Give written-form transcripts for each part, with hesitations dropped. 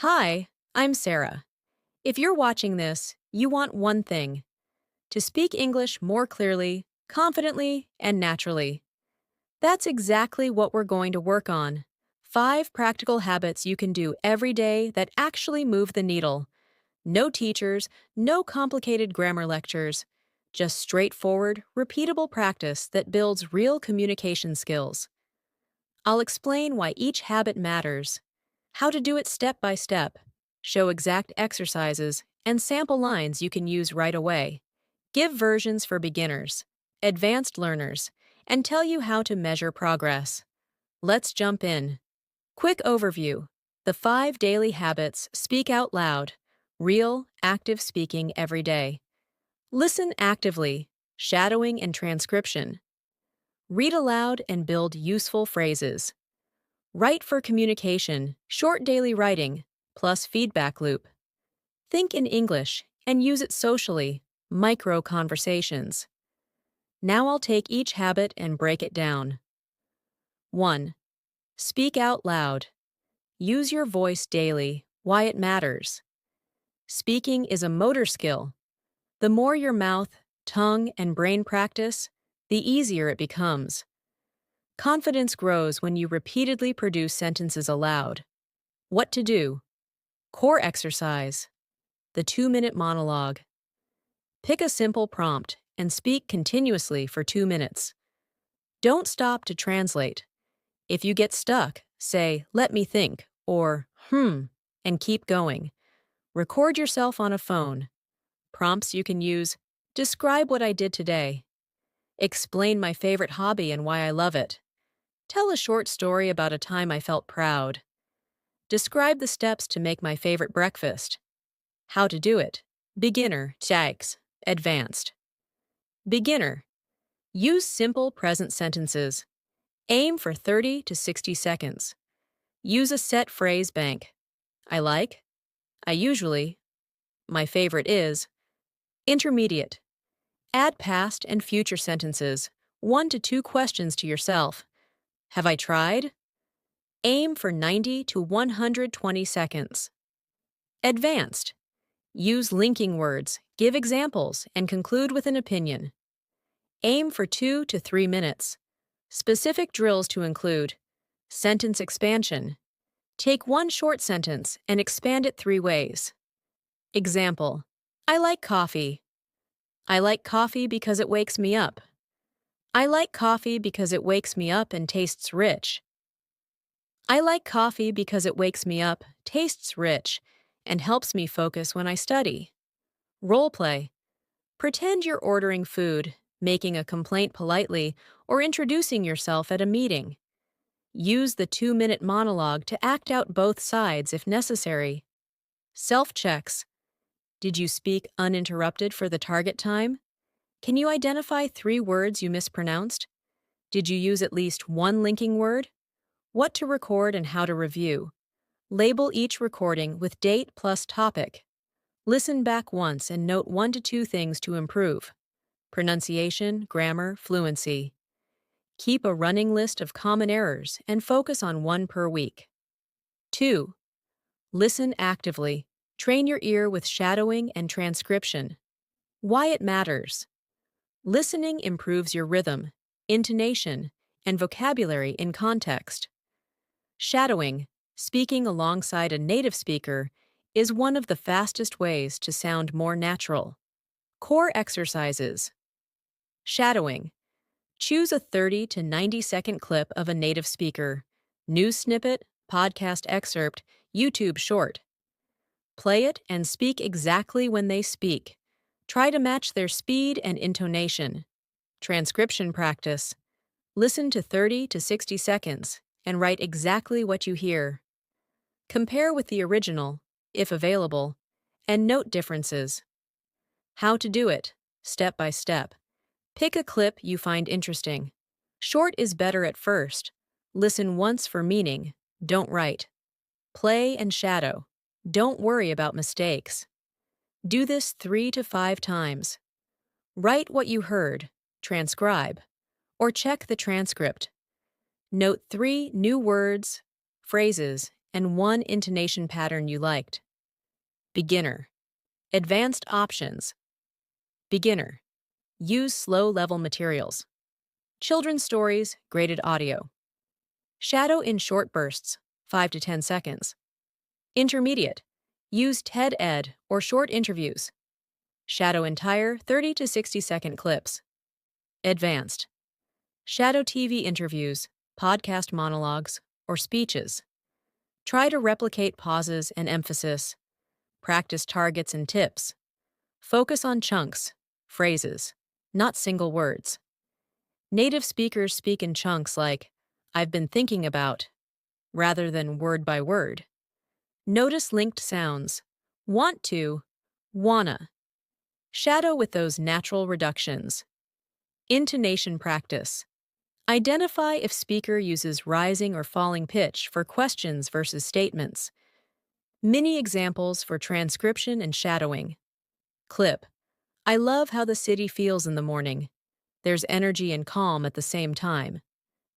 Hi, I'm Sarah. If you're watching this, you want one thing: to speak English more clearly, confidently, and naturally. That's exactly what we're going to work on. 5 practical habits you can do every day that actually move the needle. No teachers, no complicated grammar lectures. Just straightforward, repeatable practice that builds real communication skills. I'll explain why each habit matters, how to do it step by step, show exact exercises, and sample lines you can use right away. Give versions for beginners, advanced learners, and tell you how to measure progress. Let's jump in. Quick overview: the 5 daily habits. Speak out loud. Real, active speaking every day. Listen actively. Shadowing and transcription. Read aloud and build useful phrases. Write for communication, short daily writing, plus feedback loop. Think in English and use it socially, micro conversations. Now I'll take each habit and break it down. 1. Speak out loud. Use your voice daily, why it matters. Speaking is a motor skill. The more your mouth, tongue, and brain practice, the easier it becomes. Confidence grows when you repeatedly produce sentences aloud. What to do? Core exercise. The 2-minute monologue. Pick a simple prompt and speak continuously for 2 minutes. Don't stop to translate. If you get stuck, say, "Let me think," or and keep going. Record yourself on a phone. Prompts you can use: describe what I did today. Explain my favorite hobby and why I love it. Tell a short story about a time I felt proud. Describe the steps to make my favorite breakfast. How to do it: beginner, thanks, advanced. Beginner. Use simple present sentences. Aim for 30 to 60 seconds. Use a set phrase bank. I like. I usually. My favorite is. Intermediate. Add past and future sentences, 1 to 2 questions to yourself. Have I tried? Aim for 90 to 120 seconds. Advanced. Use linking words, give examples, and conclude with an opinion. Aim for 2 to 3 minutes. Specific drills to include: sentence expansion. Take one short sentence and expand it 3 ways. Example: I like coffee. I like coffee because it wakes me up. I like coffee because it wakes me up and tastes rich. I like coffee because it wakes me up, tastes rich, and helps me focus when I study. Role play. Pretend you're ordering food, making a complaint politely, or introducing yourself at a meeting. Use the 2-minute monologue to act out both sides if necessary. Self-checks. Did you speak uninterrupted for the target time? Can you identify 3 words you mispronounced? Did you use at least one linking word? What to record and how to review. Label each recording with date plus topic. Listen back once and note 1 to 2 things to improve. Pronunciation, grammar, fluency. Keep a running list of common errors and focus on 1 per week. 2. Listen actively. Train your ear with shadowing and transcription. Why it matters. Listening improves your rhythm, intonation, and vocabulary in context. Shadowing, speaking alongside a native speaker, is one of the fastest ways to sound more natural. Core exercises. Shadowing. Choose a 30 to 90-second clip of a native speaker, news snippet, podcast excerpt, YouTube short. Play it and speak exactly when they speak. Try to match their speed and intonation. Transcription practice. Listen to 30 to 60 seconds and write exactly what you hear. Compare with the original, if available, and note differences. How to do it, step by step. Pick a clip you find interesting. Short is better at first. Listen once for meaning, don't write. Play and shadow. Don't worry about mistakes. Do this 3 to 5 times. Write what you heard, transcribe, or check the transcript. Note 3 new words, phrases, and one intonation pattern you liked. Beginner. Advanced options. Beginner. Use slow-level materials. Children's stories, graded audio. Shadow in short bursts, 5 to 10 seconds. Intermediate. Use TED Ed or short interviews. Shadow entire 30 to 60-second clips. Advanced. Shadow TV interviews, podcast monologues, or speeches. Try to replicate pauses and emphasis. Practice targets and tips. Focus on chunks, phrases, not single words. Native speakers speak in chunks like, "I've been thinking about," rather than word by word. Notice linked sounds. Want to, wanna. Shadow with those natural reductions. Intonation practice. Identify if speaker uses rising or falling pitch for questions versus statements. Mini examples for transcription and shadowing. Clip. I love how the city feels in the morning. There's energy and calm at the same time.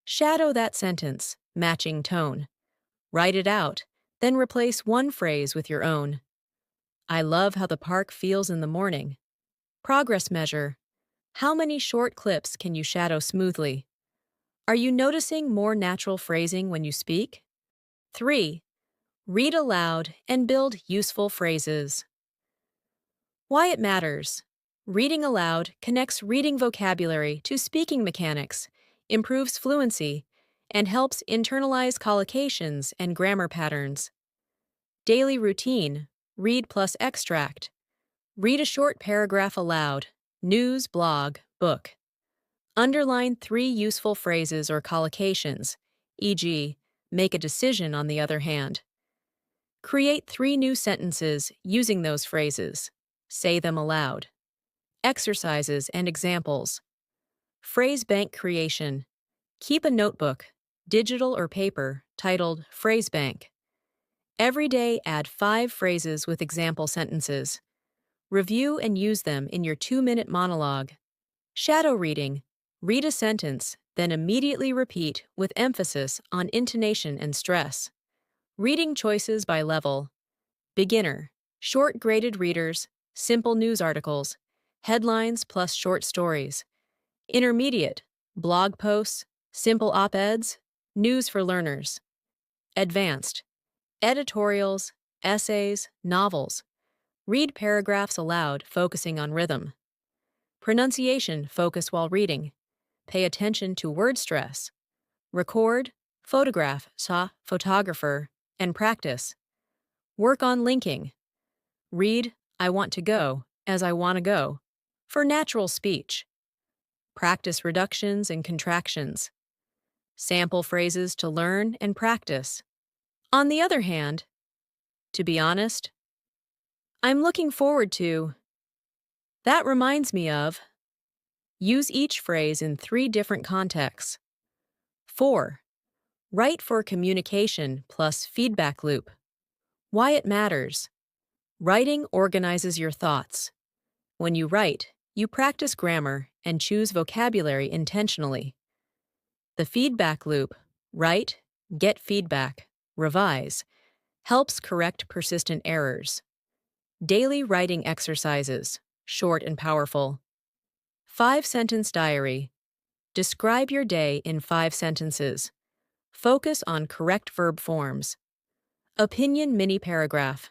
Shadow that sentence, matching tone. Write it out, then replace one phrase with your own. I love how the park feels in the morning. Progress measure. How many short clips can you shadow smoothly? Are you noticing more natural phrasing when you speak? 3. Read aloud and build useful phrases. Why it matters. Reading aloud connects reading vocabulary to speaking mechanics, improves fluency, and helps internalize collocations and grammar patterns. Daily routine. Read plus extract. Read a short paragraph aloud. News, blog, book. Underline 3 useful phrases or collocations, e.g., make a decision on the other hand. Create 3 new sentences using those phrases. Say them aloud. Exercises and examples. Phrase bank creation. Keep a notebook, digital or paper, titled Phrase Bank. Every day add 5 phrases with example sentences. Review and use them in your 2-minute monologue. Shadow reading. Read a sentence, then immediately repeat with emphasis on intonation and stress. Reading choices by level. Beginner. Short graded readers, simple news articles, headlines plus short stories. Intermediate. Blog posts, simple op-eds, news for learners. Advanced. Editorials, essays, novels. Read paragraphs aloud, focusing on rhythm. Pronunciation, focus while reading. Pay attention to word stress. Record, photograph, photographer, and practice. Work on linking. Read, I want to go, as I want to go, for natural speech. Practice reductions and contractions. Sample phrases to learn and practice. On the other hand, to be honest, I'm looking forward to. That reminds me of. Use each phrase in 3 different contexts. 4. Write for communication plus feedback loop. Why it matters. Writing organizes your thoughts. When you write, you practice grammar and choose vocabulary intentionally. The feedback loop, write, get feedback, revise, helps correct persistent errors. Daily writing exercises, short and powerful. 5-sentence diary. Describe your day in 5 sentences. Focus on correct verb forms. Opinion mini paragraph.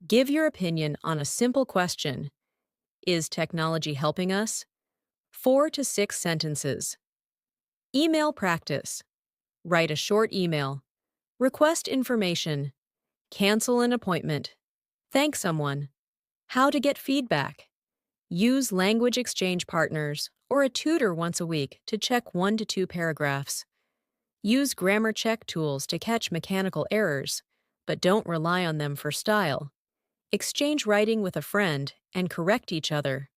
Give your opinion on a simple question. Is technology helping us? 4 to 6 sentences. Email practice. Write a short email. Request information. Cancel an appointment. Thank someone. How to get feedback. Use language exchange partners or a tutor once a week to check 1 to 2 paragraphs. Use grammar check tools to catch mechanical errors, but don't rely on them for style. Exchange writing with a friend and correct each other.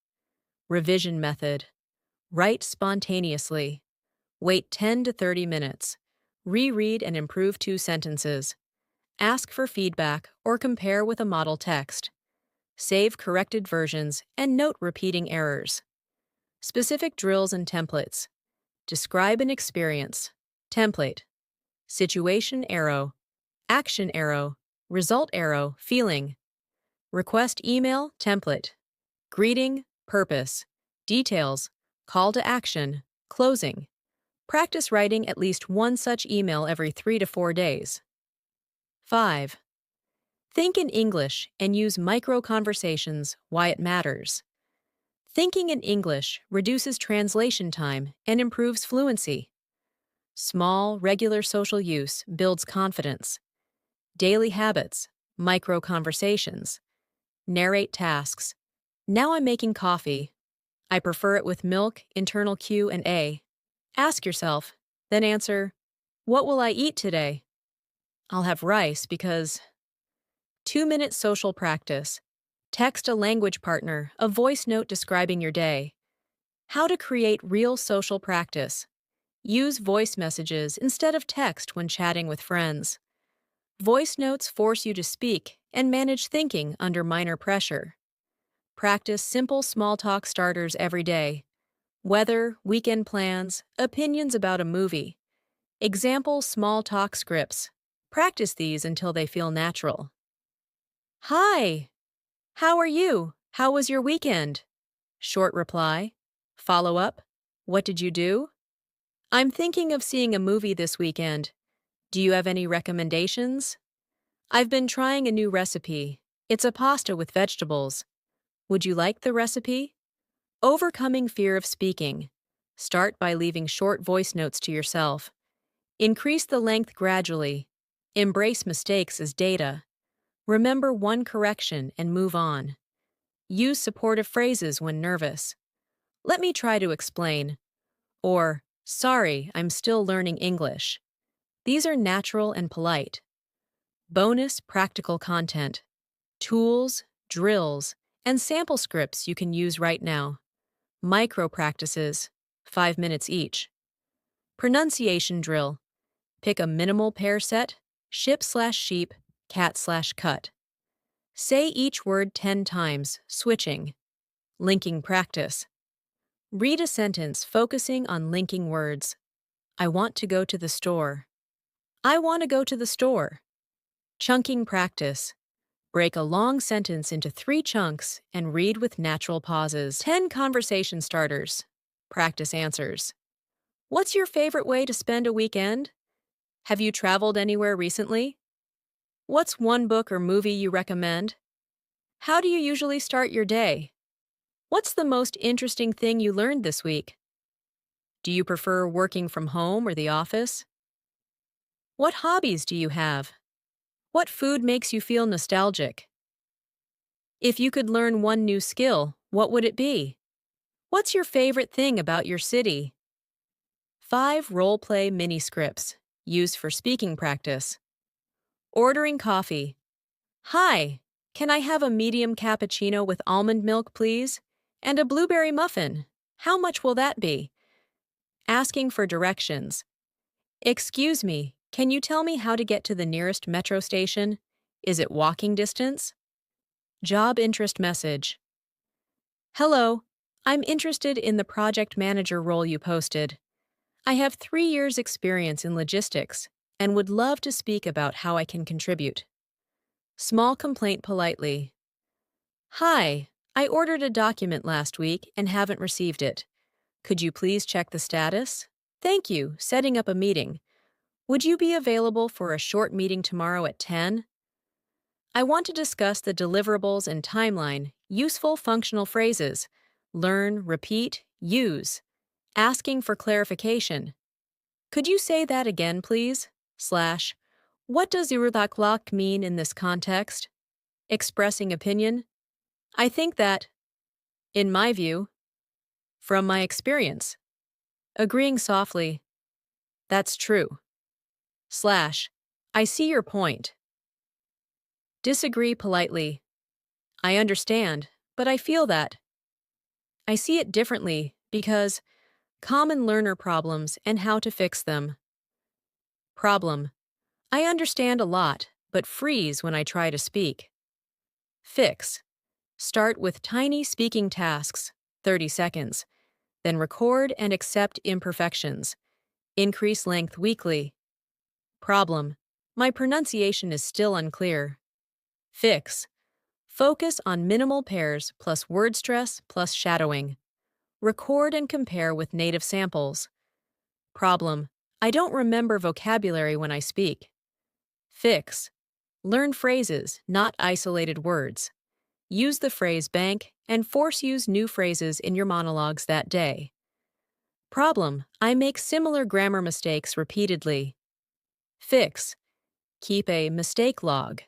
Revision method. Write spontaneously. Wait 10 to 30 minutes. Reread and improve 2 sentences. Ask for feedback or compare with a model text. Save corrected versions and note repeating errors. Specific drills and templates. Describe an experience. Template. Situation arrow. Action arrow, result arrow, feeling. Request email, template. Greeting, purpose. Details, call to action, closing. Practice writing at least one such email every 3 to 4 days. 5. Think in English and use micro conversations, why it matters. Thinking in English reduces translation time and improves fluency. Small, regular social use builds confidence. Daily habits, micro conversations. Narrate tasks. Now I'm making coffee. I prefer it with milk, internal Q and A. Ask yourself, then answer, what will I eat today? I'll have rice because 2-minute social practice. Text a language partner, a voice note describing your day. How to create real social practice. Use voice messages instead of text when chatting with friends. Voice notes force you to speak and manage thinking under minor pressure. Practice simple small talk starters every day. Weather, weekend plans, opinions about a movie. Example small talk scripts. Practice these until they feel natural. Hi! How are you? How was your weekend? Short reply. Follow up. What did you do? I'm thinking of seeing a movie this weekend. Do you have any recommendations? I've been trying a new recipe. It's a pasta with vegetables. Would you like the recipe? Overcoming fear of speaking. Start by leaving short voice notes to yourself. Increase the length gradually. Embrace mistakes as data. Remember one correction and move on. Use supportive phrases when nervous. Let me try to explain. Or, sorry, I'm still learning English. These are natural and polite. Bonus practical content. Tools, drills, and sample scripts you can use right now. Micro practices, 5 minutes each. Pronunciation drill. Pick a minimal pair set, ship/sheep, cat/cut. Say each word 10 times, switching. Linking practice. Read a sentence focusing on linking words. I want to go to the store. I want to go to the store. Chunking practice. Break a long sentence into 3 chunks and read with natural pauses. 10 conversation starters. Practice answers. What's your favorite way to spend a weekend? Have you traveled anywhere recently? What's one book or movie you recommend? How do you usually start your day? What's the most interesting thing you learned this week? Do you prefer working from home or the office? What hobbies do you have? What food makes you feel nostalgic? If you could learn one new skill, what would it be? What's your favorite thing about your city? 5 role-play mini-scripts, used for speaking practice. Ordering coffee. Hi, can I have a medium cappuccino with almond milk, please? And a blueberry muffin. How much will that be? Asking for directions. Excuse me, can you tell me how to get to the nearest metro station? Is it walking distance? Job interest message. Hello, I'm interested in the project manager role you posted. I have 3 years' experience in logistics and would love to speak about how I can contribute. Small complaint politely. Hi, I ordered a document last week and haven't received it. Could you please check the status? Thank you, setting up a meeting. Would you be available for a short meeting tomorrow at 10? I want to discuss the deliverables and timeline, useful functional phrases. Learn, repeat, use. Asking for clarification. Could you say that again, please? Slash. What does "irutaklak" mean in this context? Expressing opinion. I think that, in my view, from my experience. Agreeing softly. That's true. Slash. I see your point. Disagree politely. I understand, but I feel that. I see it differently because common learner problems and how to fix them. Problem. I understand a lot, but freeze when I try to speak. Fix. Start with tiny speaking tasks, 30 seconds. Then record and accept imperfections. Increase length weekly. Problem. My pronunciation is still unclear. Fix. Focus on minimal pairs plus word stress plus shadowing. Record and compare with native samples. Problem. I don't remember vocabulary when I speak. Fix. Learn phrases, not isolated words. Use the phrase bank and force use new phrases in your monologues that day. Problem. I make similar grammar mistakes repeatedly. Fix. Keep a mistake log.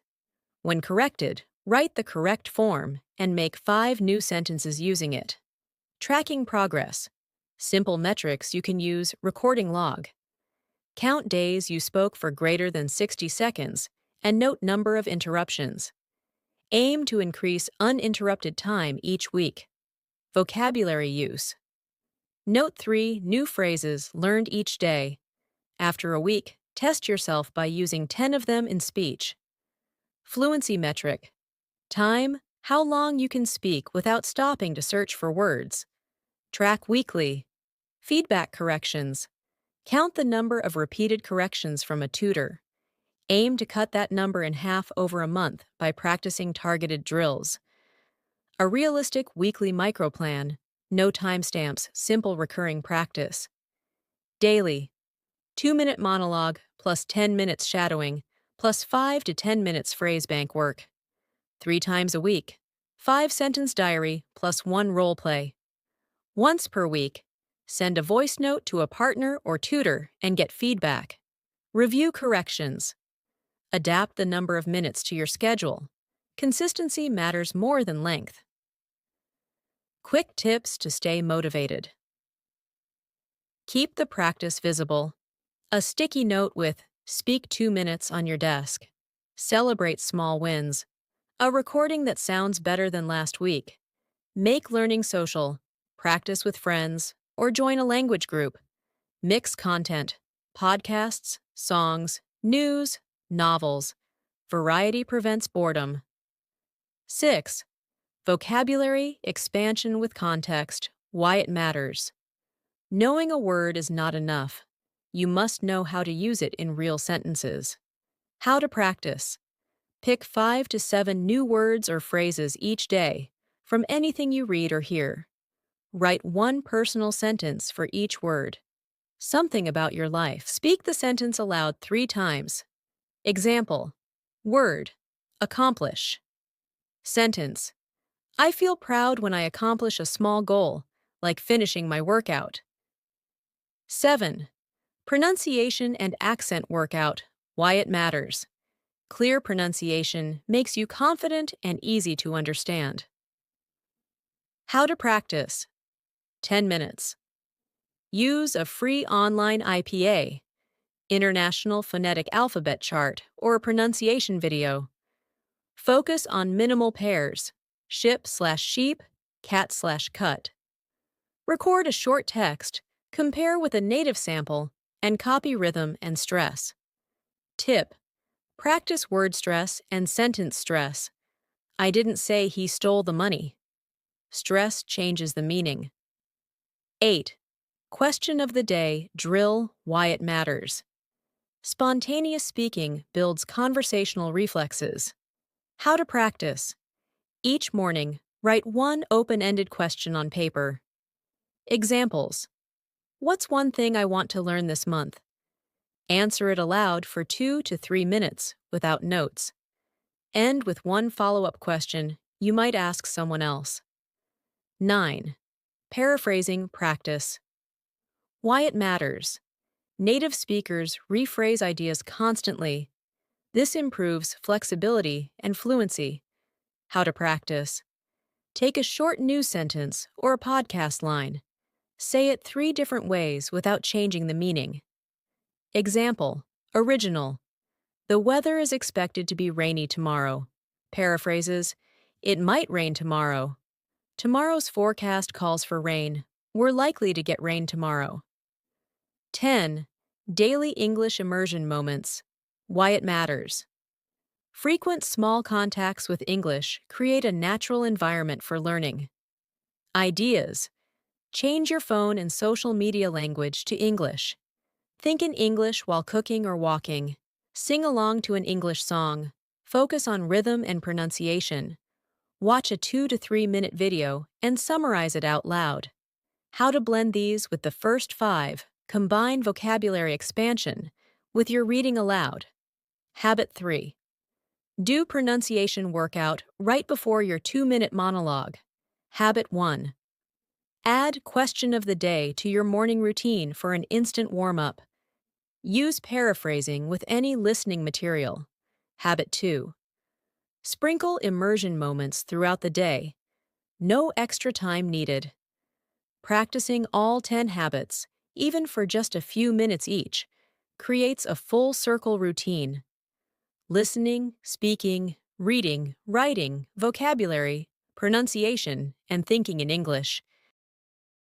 When corrected, write the correct form and make 5 new sentences using it. Tracking progress. Simple metrics you can use recording log. Count days you spoke for greater than 60 seconds and note number of interruptions. Aim to increase uninterrupted time each week. Vocabulary use. Note 3 new phrases learned each day. After a week, test yourself by using 10 of them in speech. Fluency metric. Time, how long you can speak without stopping to search for words. Track weekly. Feedback corrections. Count the number of repeated corrections from a tutor. Aim to cut that number in half over a month by practicing targeted drills. A realistic weekly microplan. No timestamps, simple recurring practice. Daily. 2-minute monologue plus 10 minutes shadowing plus 5 to 10 minutes phrase bank work. 3 times a week. 5-sentence diary plus 1 role play. Once per week. Send a voice note to a partner or tutor and get feedback. Review corrections. Adapt the number of minutes to your schedule. Consistency matters more than length. Quick tips to stay motivated. Keep the practice visible. A sticky note with "Speak 2 minutes" on your desk. Celebrate small wins. A recording that sounds better than last week. Make learning social. Practice with friends or join a language group. Mix content. Podcasts, songs, news, novels. Variety prevents boredom. 6. Vocabulary expansion with context. Why it matters. Knowing a word is not enough. You must know how to use it in real sentences. How to practice. Pick 5 to 7 new words or phrases each day from anything you read or hear. Write 1 personal sentence for each word. Something about your life. Speak the sentence aloud 3 times. Example. Word. Accomplish. Sentence. I feel proud when I accomplish a small goal, like finishing my workout. 7. Pronunciation and accent workout. Why it matters. Clear pronunciation makes you confident and easy to understand. How to practice. 10 minutes. Use a free online IPA, International Phonetic Alphabet Chart, or a pronunciation video. Focus on minimal pairs, ship/sheep, cat/cut. Record a short text, compare with a native sample, and copy rhythm and stress. Tip. Practice word stress and sentence stress. I didn't say he stole the money. Stress changes the meaning. 8. Question of the day, drill, why it matters. Spontaneous speaking builds conversational reflexes. How to practice. Each morning, write 1 open-ended question on paper. Examples. What's one thing I want to learn this month? Answer it aloud for 2 to 3 minutes without notes. End with 1 follow-up question you might ask someone else. 9. Paraphrasing practice. Why it matters. Native speakers rephrase ideas constantly. This improves flexibility and fluency. How to practice. Take a short news sentence or a podcast line. Say it 3 different ways without changing the meaning. Example. Original. The weather is expected to be rainy tomorrow. Paraphrases. It might rain tomorrow. Tomorrow's forecast calls for rain. We're likely to get rain tomorrow. 10. Daily English immersion moments. Why it matters. Frequent small contacts with English create a natural environment for learning. Ideas. Change your phone and social media language to English. Think in English while cooking or walking. Sing along to an English song. Focus on rhythm and pronunciation. Watch a 2 to 3 minute video and summarize it out loud. How to blend these with the first five. Combine vocabulary expansion with your reading aloud. Habit 3. Do pronunciation workout right before your 2 minute monologue. Habit 1. Add question of the day to your morning routine for an instant warm up. Use paraphrasing with any listening material. Habit 2. Sprinkle immersion moments throughout the day. No extra time needed. Practicing all 10 habits, even for just a few minutes each, creates a full circle routine. Listening, speaking, reading, writing, vocabulary, pronunciation, and thinking in English